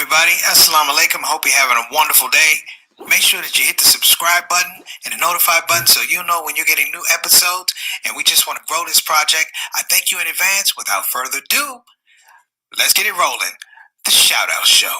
everybody. Assalamu alaikum. Hope you're having a wonderful day. Make sure that you hit the subscribe button and the notify button so you know when you're getting new episodes. And we just want to grow this project. I thank you in advance. Without further ado, let's get it rolling. The Shout Out Show.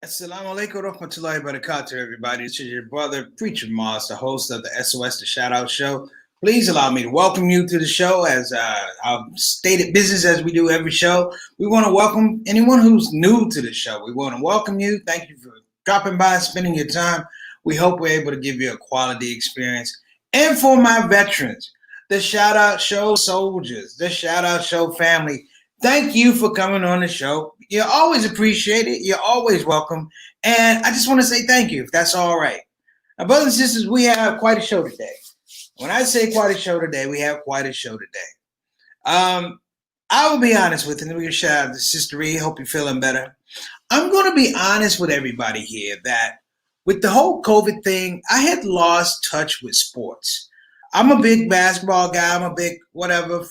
Assalamu alaikum warahmatullahi wabarakatuh, everybody. This is your brother, Preacher Moss, the host of the SOS, the Shout Out Show. Please allow me to welcome you to the show as our stated business as we do every show. We want to welcome anyone who's new to the show. We want to welcome you. Thank you for dropping by and spending your time. We hope we're able to give you a quality experience. And for my veterans, the Shout Out Show soldiers, the Shout Out Show family, thank you for coming on the show. You're always appreciated. You're always welcome. And I just want to say thank you, if that's all right. Now, brothers and sisters, we have quite a show today. When I say quite a show today, we have quite a show today. I will be honest with you. Let me shout out to Sister E. Hope you're feeling better. I'm going to be honest with everybody here that with the whole COVID thing, I had lost touch with sports. I'm a big basketball guy. I'm a big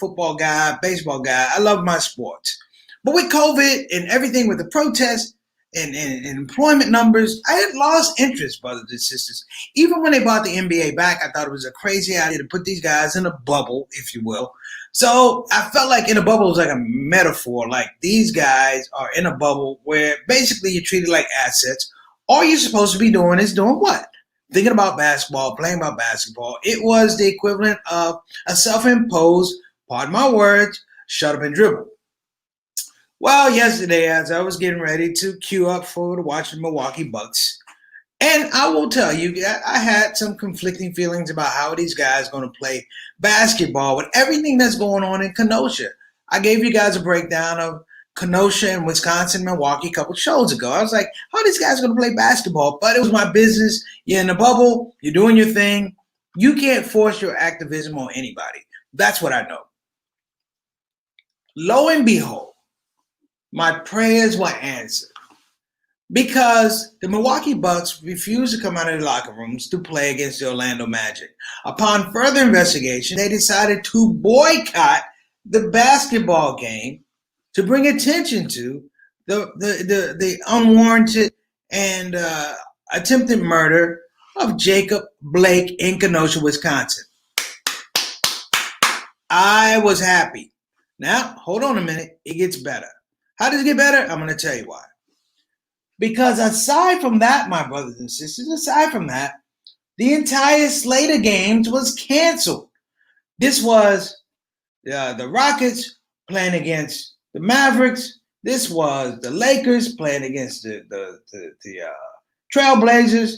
football guy, baseball guy. I love my sports. But with COVID and everything with the protests and employment numbers, I had lost interest, brothers and sisters. Even when they brought the NBA back, I thought it was a crazy idea to put these guys in a bubble, if you will. So I felt like in a bubble was like a metaphor, like these guys are in a bubble where basically you're treated like assets. All you're supposed to be doing is doing what? Thinking about basketball, playing about basketball. It was the equivalent of a self-imposed, pardon my words, shut up and dribble. Well, yesterday, as I was getting ready to queue up for to watch the Milwaukee Bucks, and I will tell you, I had some conflicting feelings about how these guys are going to play basketball with everything that's going on in Kenosha. I gave you guys a breakdown of Kenosha and Wisconsin, Milwaukee a couple shows ago. I was like, how are these guys going to play basketball? But it was my business. You're in the bubble. You're doing your thing. You can't force your activism on anybody. That's what I know. Lo and behold, my prayers were answered because the Milwaukee Bucks refused to come out of the locker rooms to play against the Orlando Magic. Upon further investigation, they decided to boycott the basketball game to bring attention to the unwarranted and attempted murder of Jacob Blake in Kenosha, Wisconsin. I was happy. Now, hold on a minute. It gets better. How does it get better? I'm going to tell you why. Because aside from that, my brothers and sisters, aside from that, the entire slate of games was canceled. This was the Rockets playing against the Mavericks. This was the Lakers playing against the Trailblazers.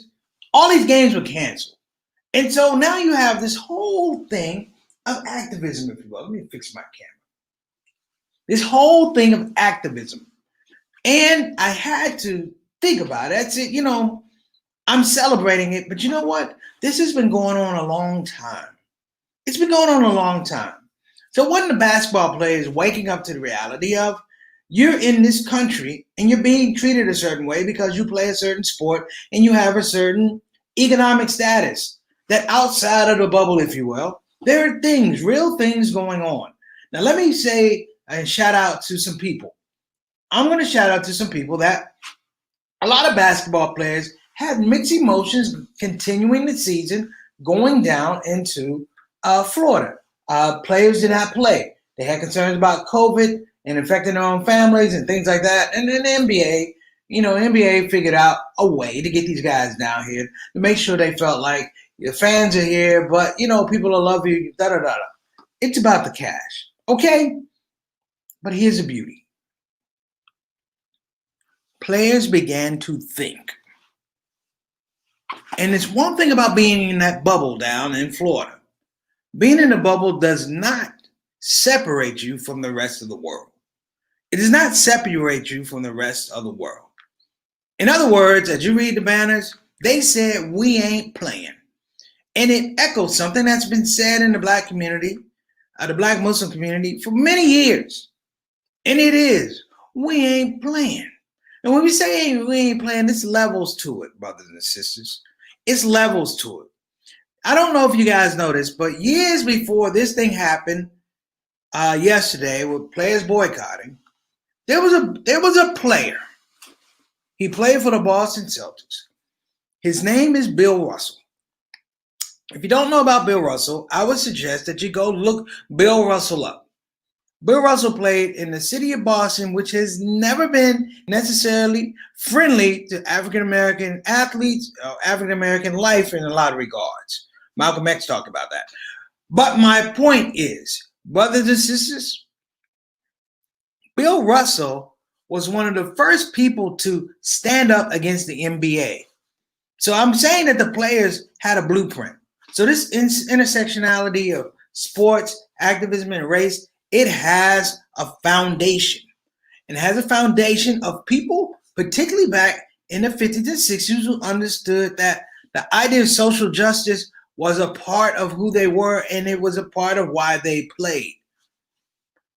All these games were canceled. And so now you have this whole thing of activism, if you will. Let me fix my camera. This whole thing of activism. And I had to think about it. That's it. You know, I'm celebrating it. But you know what? This has been going on a long time. It's been going on a long time. So when the basketball players waking up to the reality of you're in this country and you're being treated a certain way because you play a certain sport and you have a certain economic status that outside of the bubble, if you will, there are things, real things going on. Now, let me say and shout out to some people. I'm going to shout out to some people that a lot of basketball players had mixed emotions continuing the season going down into Florida. Players did not play. They had concerns about COVID and infecting their own families and things like that. And then the NBA, NBA figured out a way to get these guys down here to make sure they felt like the fans are here, but, people will love you, da-da-da-da. It's about the cash, okay? But here's the beauty. Players began to think And it's one thing about being in that bubble down in Florida. Being in the bubble does not separate you from the rest of the world. It does not separate you from the rest of the world. In other words, as you read the banners, they said, "We ain't playing." And it echoes something that's been said in the black community, the black Muslim community for many years. And it is, we ain't playing. And when we say we ain't playing, there's levels to it, brothers and sisters. It's levels to it. I don't know if you guys know this, but years before this thing happened yesterday with players boycotting, there was a player. He played for the Boston Celtics. His name is Bill Russell. If you don't know about Bill Russell, I would suggest that you go look Bill Russell up. Bill Russell played in the city of Boston, which has never been necessarily friendly to African-American athletes or African-American life in a lot of regards. Malcolm X talked about that. But my point is, brothers and sisters, Bill Russell was one of the first people to stand up against the NBA. So I'm saying that the players had a blueprint. So this intersectionality of sports, activism, and race, it has a foundation. And it has a foundation of people, particularly back in the 50s and 60s, who understood that the idea of social justice was a part of who they were, and it was a part of why they played.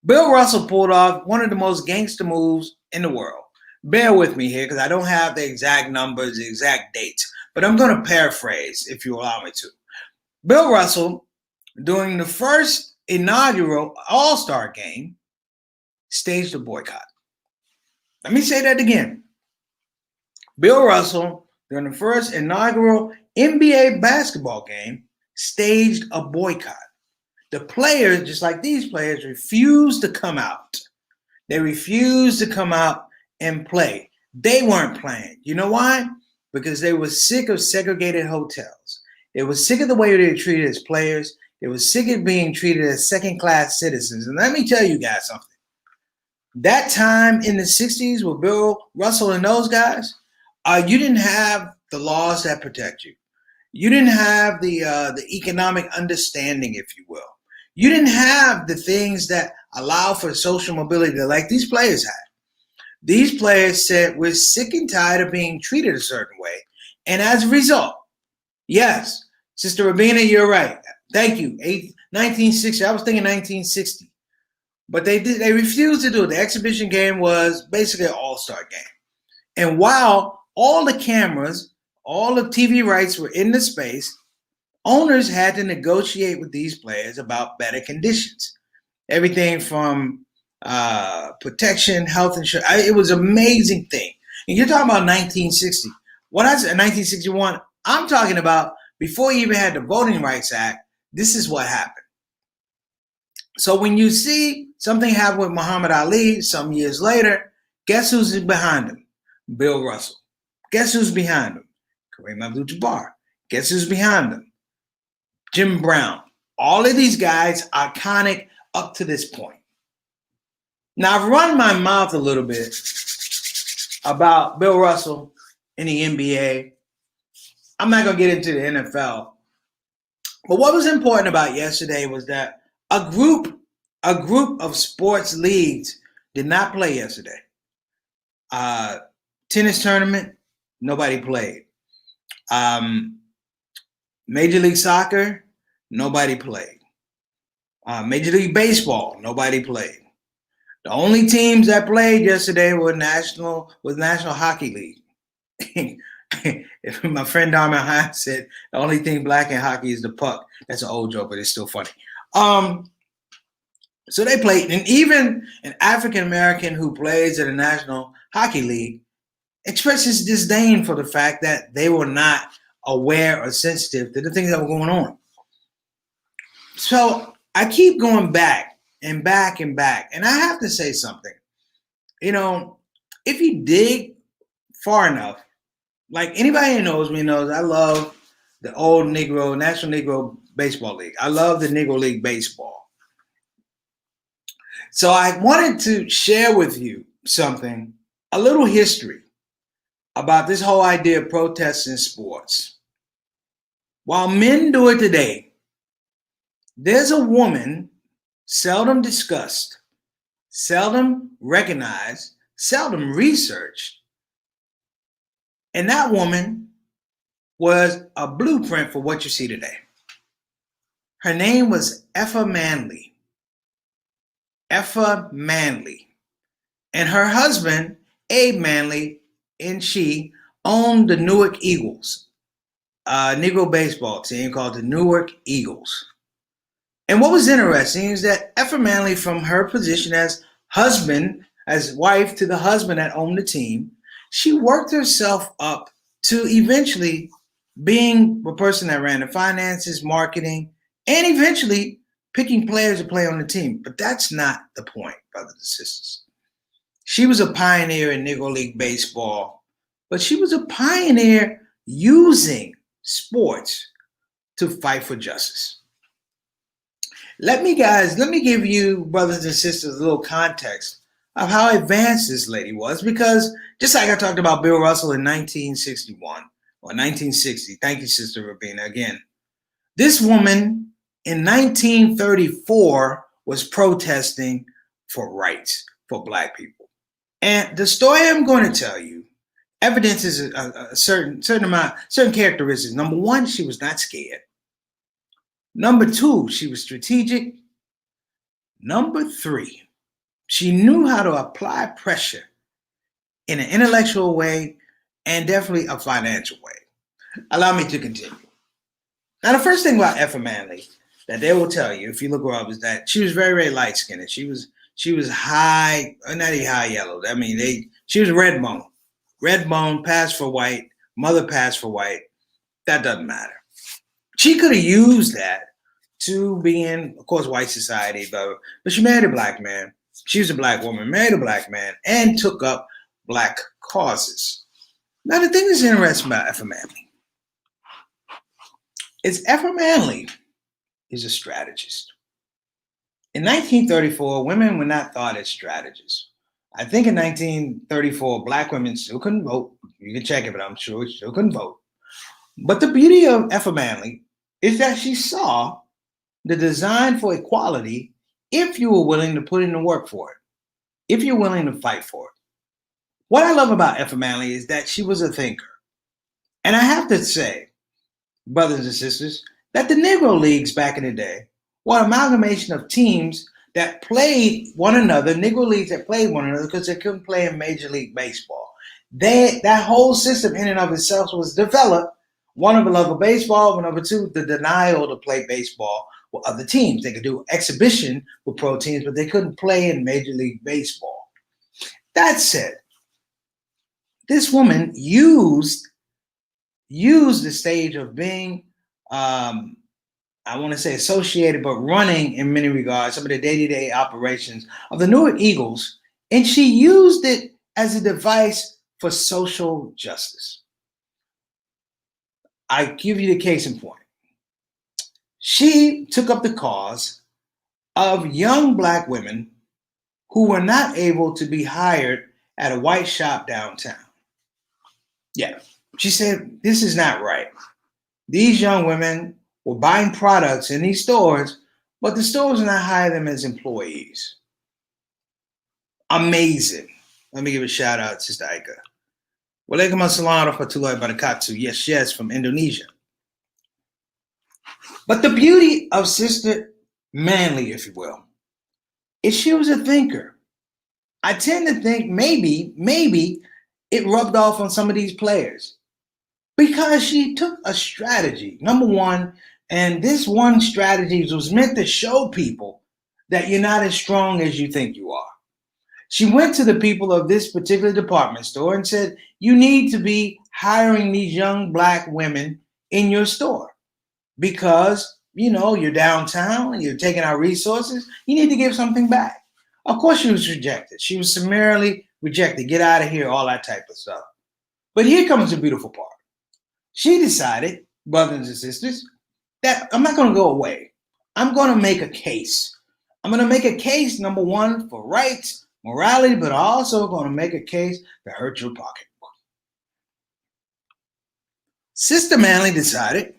Bill Russell pulled off one of the most gangster moves in the world. Bear with me here because I don't have the exact numbers, the exact dates, but I'm going to paraphrase if you allow me to. Bill Russell, during the first inaugural All-Star game, staged a boycott. Let me say that again. Bill Russell, during the first inaugural NBA basketball game, staged a boycott. The players, just like these players, refused to come out. They refused to come out and play. They weren't playing. You know why? Because they were sick of segregated hotels. They were sick of the way they were treated as players. They were sick of being treated as second-class citizens. And let me tell you guys something. That time in the 60s with Bill Russell and those guys, you didn't have the laws that protect you. You didn't have the economic understanding, if you will. You didn't have the things that allow for social mobility like these players had. These players said, we're sick and tired of being treated a certain way. And as a result, yes, Sister Rabina, you're right. Thank you. 1960. I was thinking 1960. But they refused to do it. The exhibition game was basically an all-star game. And while all the cameras, all the TV rights were in the space, owners had to negotiate with these players about better conditions. Everything from protection, health insurance. It was an amazing thing. And you're talking about 1960. When I said 1961, I'm talking about before you even had the Voting Rights Act, this is what happened. So when you see something happen with Muhammad Ali some years later, guess who's behind him? Bill Russell. Guess who's behind him? Kareem Abdul-Jabbar. Guess who's behind him? Jim Brown. All of these guys iconic up to this point. Now, I've run my mouth a little bit about Bill Russell in the NBA. I'm not going to get into the NFL. But what was important about yesterday was that a group of sports leagues did not play yesterday. Tennis tournament, nobody played. Major League Soccer, nobody played. Major League Baseball, nobody played. The only teams that played yesterday were National Hockey League. If my friend Darman Hines said the only thing black in hockey is the puck. That's an old joke, but it's still funny. So they played, and even an African American who plays at the National Hockey League expresses disdain for the fact that they were not aware or sensitive to the things that were going on. So I keep going back and back and back, and I have to say something. You know, if you dig far enough, like anybody who knows me knows I love the old National Negro Baseball League. I love the Negro League Baseball. So I wanted to share with you something, a little history about this whole idea of protests in sports. While men do it today, there's a woman seldom discussed, seldom recognized, seldom researched. And that woman was a blueprint for what you see today. Her name was Effa Manly. Effa Manly. And her husband, Abe Manly, and she owned the Newark Eagles, a Negro baseball team called the Newark Eagles. And what was interesting is that Effa Manly, from her position as husband, as wife to the husband that owned the team, she worked herself up to eventually being the person that ran the finances, marketing, and eventually picking players to play on the team. But that's not the point, brothers and sisters. She was a pioneer in Negro League baseball, but she was a pioneer using sports to fight for justice. Let me give you, brothers and sisters, a little context of how advanced this lady was, because just like I talked about Bill Russell in 1961 or 1960, thank you, Sister Rabina, again. This woman in 1934 was protesting for rights for Black people. And the story I'm going to tell you evidences a certain characteristics. Number one, she was not scared. Number two, she was strategic. Number three, she knew how to apply pressure in an intellectual way and definitely a financial way. Allow me to continue. Now, the first thing about Effa Manly that they will tell you, if you look her up, is that she was very, very light-skinned. She was high, not even high yellow. I mean, she was red bone, passed for white, mother passed for white. That doesn't matter. She could have used that to be in, of course, white society, but she married a Black man. She was a Black woman, married a Black man, and took up Black causes. Now, the thing that's interesting about Effa Manly is Effa Manly is a strategist. In 1934, women were not thought as strategists. I think in 1934, Black women still couldn't vote. You can check it, but I'm sure she still couldn't vote. But the beauty of Effa Manly is that she saw the design for equality if you were willing to put in the work for it, if you're willing to fight for it. What I love about Effa Manly is that she was a thinker. And I have to say, brothers and sisters, that the Negro Leagues back in the day were an amalgamation of teams that played one another, Negro Leagues that played one another because they couldn't play in Major League Baseball. That whole system in and of itself was developed. One, of a love of baseball, but number two, the denial to play baseball with other teams. They could do exhibition with pro teams, but they couldn't play in Major League Baseball. That said, this woman used the stage of being, I want to say associated, but running in many regards, some of the day-to-day operations of the Newark Eagles, and she used it as a device for social justice. I give you the case in point. She took up the cause of young Black women who were not able to be hired at a white shop downtown. Yeah, she said, this is not right. These young women were buying products in these stores, but the stores are not hiring them as employees. Amazing. Let me give a shout out to Sister Aika. Waalaikumsalam warahmatullahi wabarakatuh. Yes, from Indonesia. But the beauty of Sister Manly, if you will, is she was a thinker. I tend to think maybe it rubbed off on some of these players because she took a strategy. Number one, and this one strategy was meant to show people that you're not as strong as you think you are. She went to the people of this particular department store and said, you need to be hiring these young Black women in your store because, you're downtown, you're taking our resources, you need to give something back. Of course, she was rejected. She was summarily rejected. Get out of here, all that type of stuff. But here comes the beautiful part. She decided, brothers and sisters, that I'm not going to go away. I'm going to make a case. I'm going to make a case, number one, for rights, morality, but also going to make a case to hurt your pocketbook. Sister Manly decided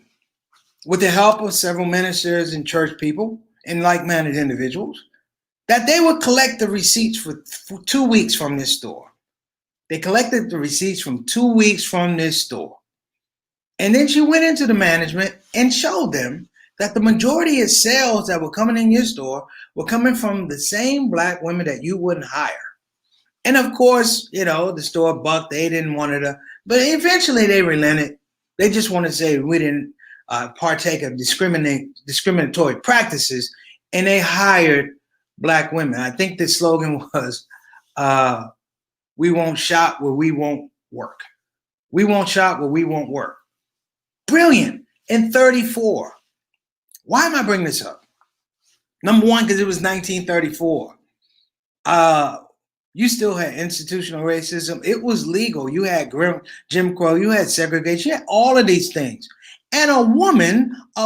with the help of several ministers and church people and like-minded individuals, that they would collect the receipts for 2 weeks from this store. They collected the receipts from 2 weeks from this store. And then she went into the management and showed them that the majority of sales that were coming in your store were coming from the same black women that you wouldn't hire. And of course, the store bucked. They didn't want it, but eventually they relented. They just wanted to say we didn't partake of discriminatory practices, and they hired black women. I think the slogan was, we won't shop where we won't work. We won't shop where we won't work. Brilliant. In 34. Why am I bringing this up? Number one, because it was 1934. You still had institutional racism. It was legal. You had Jim Crow. You had segregation. You had all of these things. And a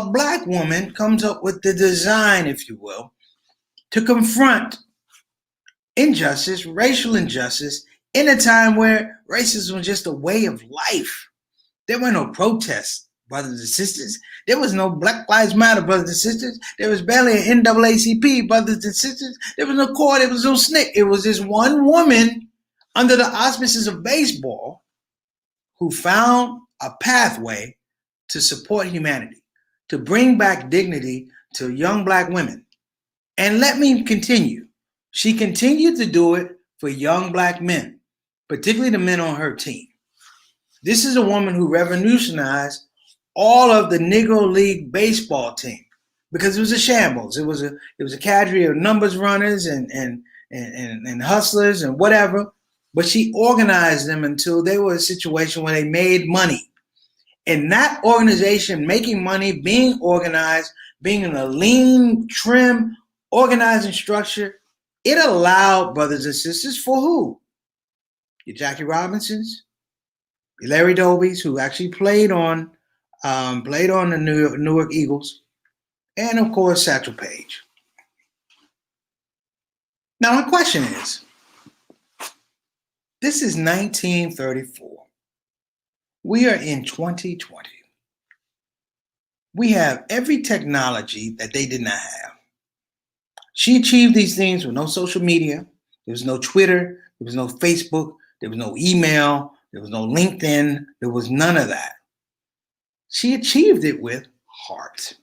black woman, comes up with the design, if you will, to confront injustice, racial injustice, in a time where racism was just a way of life. There were no protests, brothers and sisters. There was no Black Lives Matter, brothers and sisters. There was barely an NAACP, brothers and sisters. There was no court. There was no SNCC. It was this one woman under the auspices of baseball who found a pathway to support humanity, to bring back dignity to young black women. And let me continue. She continued to do it for young black men, particularly the men on her team. This is a woman who revolutionized all of the Negro League baseball team because it was a shambles. It was a cadre of numbers runners and hustlers and whatever. But she organized them until they were a situation where they made money. And that organization, making money, being organized, being in a lean, trim, organizing structure, it allowed, brothers and sisters, for who? Your Jackie Robinsons, your Larry Dobies, who actually played on the Newark Eagles, and of course Satchel Paige. Now my question is, this is 1934. We are in 2020. We have every technology that they did not have. She achieved these things with no social media. There was no Twitter. There was no Facebook. There was no email. There was no LinkedIn. There was none of that. She achieved it with heart.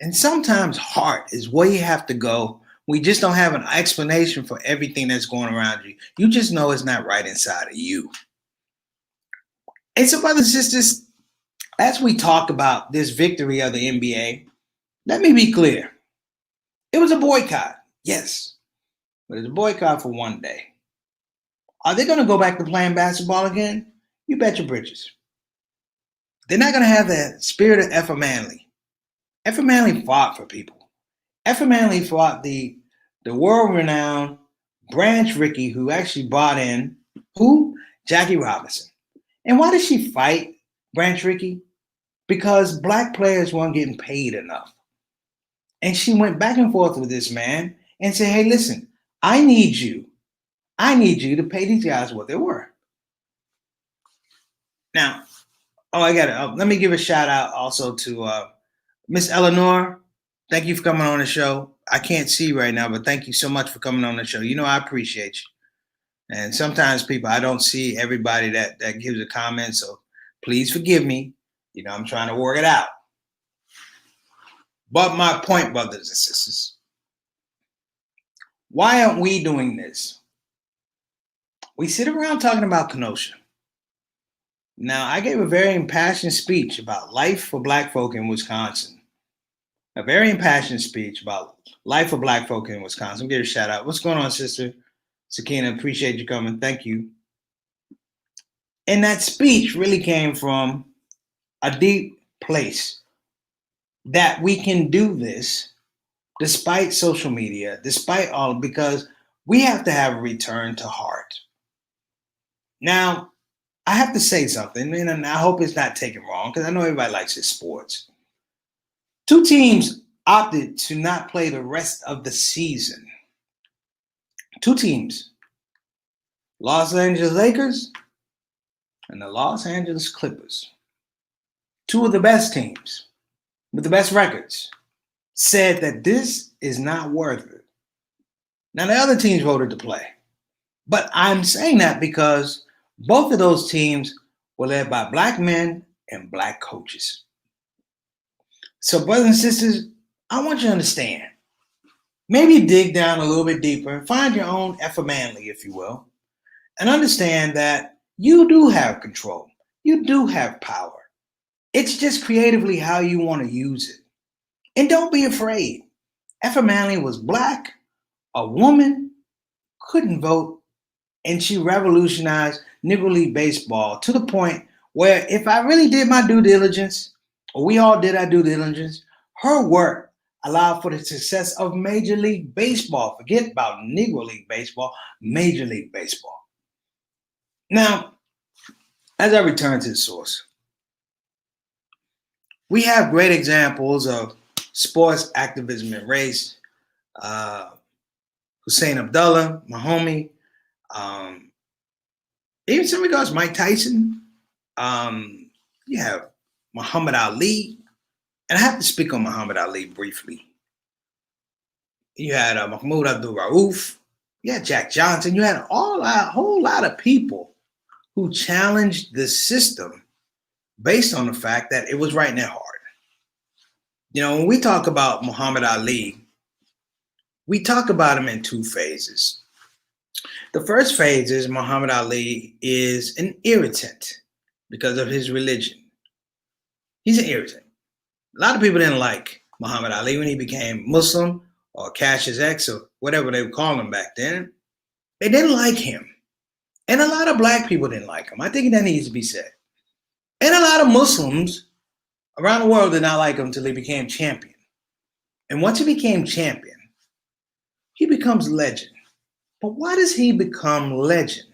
And sometimes heart is where you have to go. We just don't have an explanation for everything that's going around you. You just know it's not right inside of you. And so, brothers and sisters, as we talk about this victory of the NBA, let me be clear. It was a boycott, yes, but it's a boycott for one day. Are they going to go back to playing basketball again? You bet your britches. They're not going to have that spirit of Effa Manly. Effa Manly fought for people. Effa Manly fought the world-renowned Branch Rickey, who actually brought in, who? Jackie Robinson. And why did she fight Branch Rickey? Because black players weren't getting paid enough. And she went back and forth with this man and said, hey, listen, I need you to pay these guys what they were. Now, let me give a shout out also to Miss Eleanor. Thank you for coming on the show. I can't see right now, but thank you so much for coming on the show. You know, I appreciate you. And sometimes I don't see everybody that gives a comment. So please forgive me. You know, I'm trying to work it out. But my point, brothers and sisters, why aren't we doing this? We sit around talking about Kenosha. Now, I gave a very impassioned speech about life for black folk in Wisconsin. A very impassioned speech about life for black folk in Wisconsin. Give a shout out. What's going on, sister? Sakina, appreciate you coming. Thank you. And that speech really came from a deep place that we can do this despite social media, despite all, because we have to have a return to heart. Now, I have to say something, and I hope it's not taken wrong, because I know everybody likes his sports. 2 teams opted to not play the rest of the season. 2 teams, Los Angeles Lakers and the Los Angeles Clippers. 2 of the best teams. with the best records said that this is not worth it. Now, the other teams voted to play. But I'm saying that because both of those teams were led by black men and black coaches. So, brothers and sisters, I want you to understand. Maybe dig down a little bit deeper and find your own Effa Manly, if you will, and understand that you do have control. You do have power. It's just creatively how you want to use it. And don't be afraid. Effa Manly was black, a woman, couldn't vote, and she revolutionized Negro League baseball to the point where if I really did my due diligence, or we all did our due diligence, her work allowed for the success of Major League Baseball. Forget about Negro League Baseball, Major League Baseball. Now, as I return to the source, we have great examples of sports activism and race. Hussein Abdullah, my homie, even some regards Mike Tyson. You have Muhammad Ali, and I have to speak on Muhammad Ali briefly. You had Mahmoud Abdul Rauf, you had Jack Johnson, you had a whole lot of people who challenged the system based on the fact that it was right in their heart. You know, when we talk about Muhammad Ali, we talk about him in two phases. The first phase is Muhammad Ali is an irritant because of his religion. He's an irritant. A lot of people didn't like Muhammad Ali when he became Muslim or Cassius X or whatever they would call him back then. They didn't like him. And a lot of black people didn't like him. I think that needs to be said. And a lot of Muslims around the world did not like him until he became champion. And once he became champion, he becomes legend. But why does he become legend?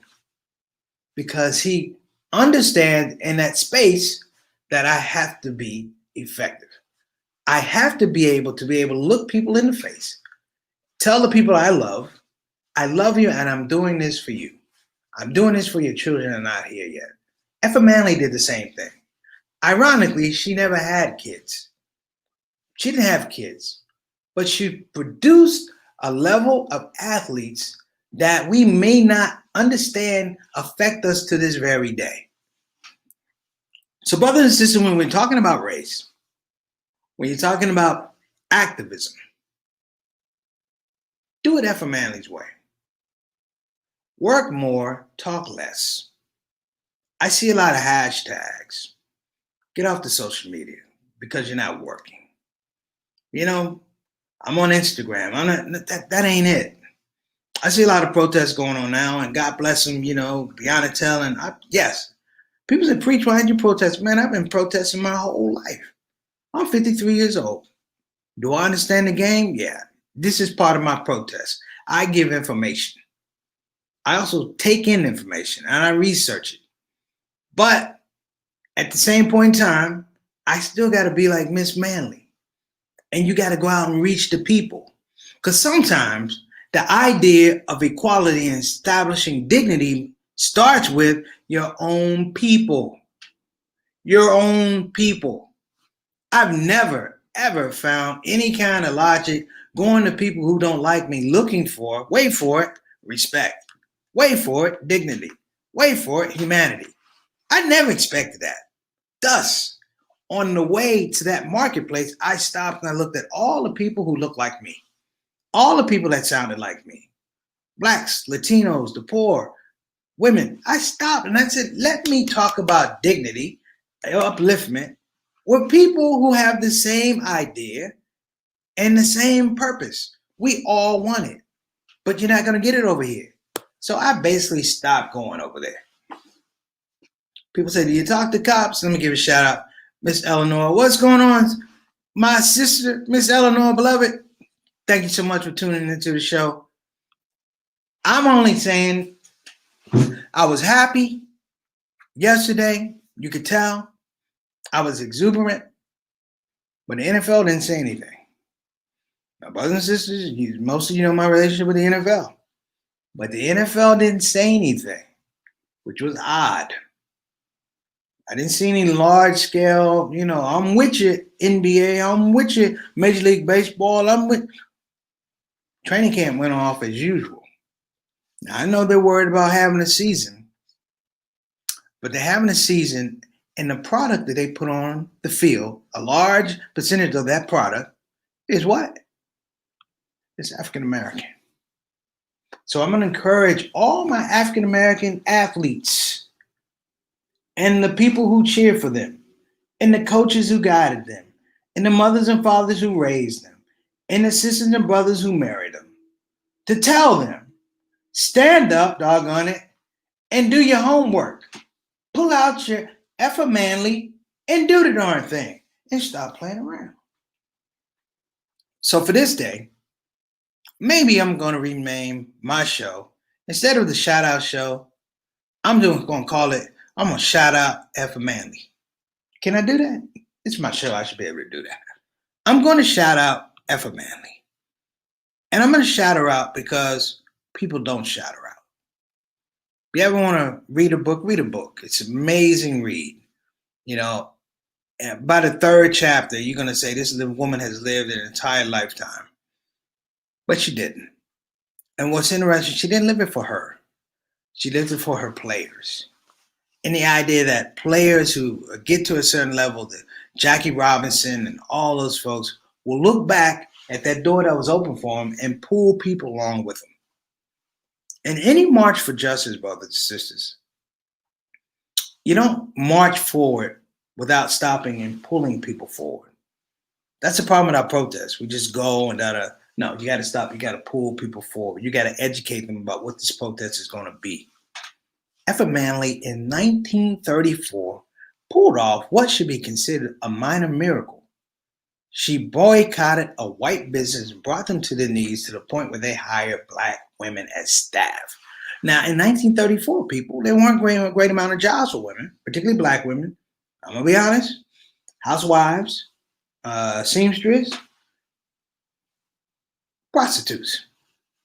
Because he understands in that space that I have to be effective. I have to be able to look people in the face, tell the people I love you and I'm doing this for you. I'm doing this for your children that are not here yet. Effa Manly did the same thing. Ironically, she never had kids. She didn't have kids, but she produced a level of athletes that we may not understand affect us to this very day. So, brothers and sisters, when we're talking about race, when you're talking about activism, do it Effa Manly's way. Work more, talk less. I see a lot of hashtags. Get off the social media because you're not working. You know, I'm on Instagram. That ain't it. I see a lot of protests going on now, and God bless them, you know, beyond a telling. Yes, people say, preach, why did you protest? Man, I've been protesting my whole life. I'm 53 years old. Do I understand the game? Yeah. This is part of my protest. I give information. I also take in information and I research it. But at the same point in time, I still got to be like Miss Manly. And you got to go out and reach the people. Because sometimes the idea of equality and establishing dignity starts with your own people. Your own people. I've never, ever found any kind of logic going to people who don't like me looking for, wait for it, respect. Wait for it, dignity. Wait for it, humanity. I never expected that. Thus, on the way to that marketplace, I stopped and I looked at all the people who looked like me. All the people that sounded like me. Blacks, Latinos, the poor, women. I stopped and I said, let me talk about dignity, upliftment, with people who have the same idea and the same purpose. We all want it, but you're not going to get it over here. So I basically stopped going over there. People say, do you talk to cops? Let me give a shout out. Miss Eleanor, what's going on? My sister, Miss Eleanor, beloved, thank you so much for tuning into the show. I'm only saying I was happy yesterday. You could tell I was exuberant, but the NFL didn't say anything. Now, brothers and sisters, most of you know my relationship with the NFL. But the NFL didn't say anything, which was odd. I didn't see any large scale, I'm with you, NBA, I'm with you, Major League Baseball, I'm with. Training camp went off as usual. Now, I know they're worried about having a season, but they're having a season, and the product that they put on the field, a large percentage of that product is what? It's African American. So I'm going to encourage all my African American athletes and the people who cheer for them, and the coaches who guided them, and the mothers and fathers who raised them, and the sisters and brothers who married them, to tell them, stand up, doggone it, and do your homework. Pull out your Effa Manly and do the darn thing, and stop playing around. So for this day, maybe I'm going to rename my show. Instead of the Shout Out Show, I'm going to call it, I'm going to shout out Effa Manly. Can I do that? It's my show. I should be able to do that. I'm going to shout out Effa Manly. And I'm going to shout her out because people don't shout her out. If you ever want to read a book, read a book. It's an amazing read. By the third chapter, you're going to say, this woman has lived an entire lifetime. But she didn't. And what's interesting, she didn't live it for her. She lived it for her players. And the idea that players who get to a certain level, that Jackie Robinson and all those folks, will look back at that door that was open for them and pull people along with them. In any march for justice, brothers and sisters, you don't march forward without stopping and pulling people forward. That's the problem with our protests. We just go and no, you got to stop. You got to pull people forward. You got to educate them about what this protest is going to be. Effa Manly in 1934 pulled off what should be considered a minor miracle. She boycotted a white business and brought them to their knees to the point where they hired black women as staff. Now, in 1934, people, there weren't a great amount of jobs for women, particularly black women. I'm going to be honest. Housewives, seamstress, prostitutes.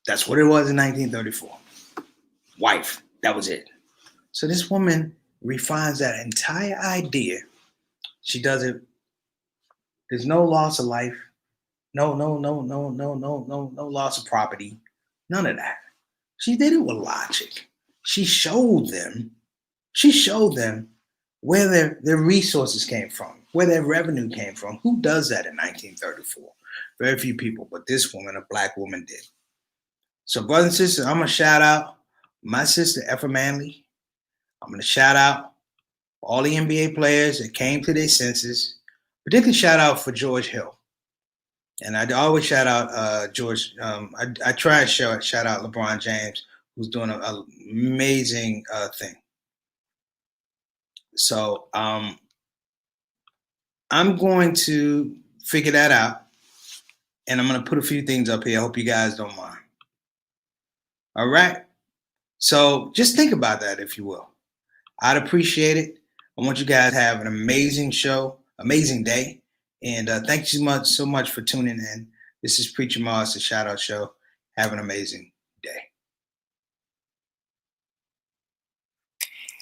That's what it was in 1934. Wife, that was it. So this woman refines that entire idea. She does it. There's no loss of life. No loss of property. None of that. She did it with logic. She showed them where their resources came from, where their revenue came from. Who does that in 1934? Very few people, but this woman, a black woman, did. So, brothers and sisters, I'm going to shout out my sister, Effa Manly. I'm going to shout out all the NBA players that came to their senses. Particularly shout out for George Hill. And I always shout out George. I try to shout out LeBron James, who's doing an amazing thing. So I'm going to figure that out. And I'm going to put a few things up here. I hope you guys don't mind. All right. So just think about that, if you will. I'd appreciate it. I want you guys to have an amazing show, amazing day. And thank you so much for tuning in. This is Preacher Moss, the Shout Out Show. Have an amazing day.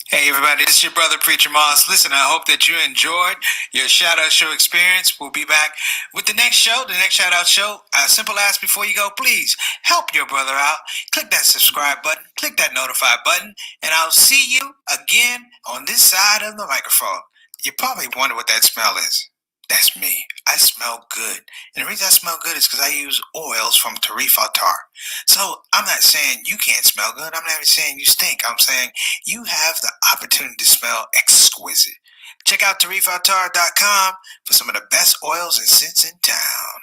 Hey, everybody, this is your brother, Preacher Moss. Listen, I hope that you enjoyed your Shout Out Show experience. We'll be back with the next show, the next Shout Out Show. A simple ask before you go, please help your brother out. Click that subscribe button, click that notify button, and I'll see you again on this side of the microphone. You probably wonder what that smell is. That's me. I smell good. And the reason I smell good is because I use oils from Tarifa Tar. So I'm not saying you can't smell good. I'm not even saying you stink. I'm saying you have the opportunity to smell exquisite. Check out tarifatar.com for some of the best oils and scents in town.